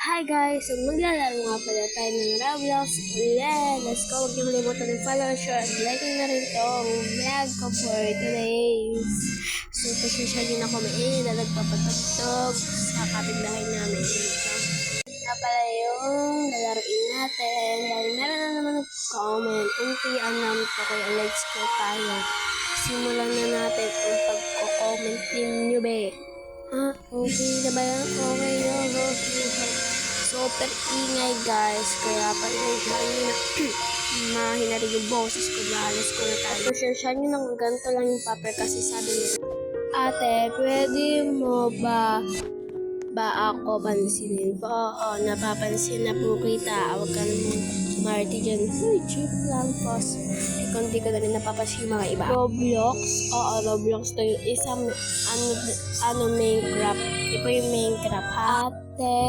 Hi guys! So maglalaro nga pala tayo ng Roblox ulit. Let's go! Huwag niyo malimutan ng follow, share, at like na rin tong vlog ko for today's. So pasensya din ako na nagpapatugtog sa kapitbahay namin. So na pala yung lalaroin natin. Dahil meron na naman nag-comment kung kayaan namin ito kaya let's go tayo. Simulan na natin ang pagko-comment ninyo be. Okay na ba yan? Okay na. Super ingay guys, kaya pasensya nyo na mahinarig yung boses ko, lalas ko na tayo. Pasensya nyo na ganito lang yung paper kasi sabi nila, ate, pwede mo ba ako pansinin po? Oo, napapansin na po kita. Huwag ka namang marty dyan. Uy, joke lang po. Kung di ko na rin napapansin yung mga iba. Roblox? Oo, Roblox to yung isang Minecraft. Ito yung Minecraft. Ate,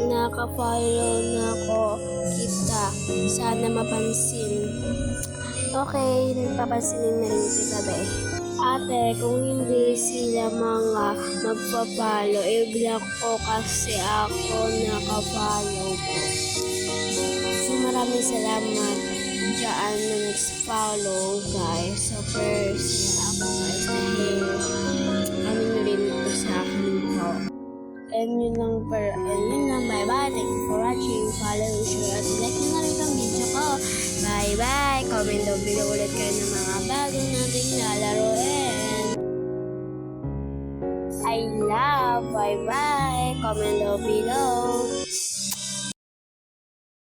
naka-follow na ko kita. Sana mapansin. Okay, nagpapansinin na rin kita be. Ate, kung hindi sila mga magpa-follow, i-block ko kasi ako naka-follow po. So maraming salamat dyan na nag-follow guys. Super saya ako guys dahil ano nyo rin ito sa akin po. And yun lang, bye bye. Thank you for watching. Follow, share, at like nyo na rin ang video ko. Bye bye. Comment down below ulit kayo ng mga bago nating lalaroin. I love. Bye bye. Comment down below.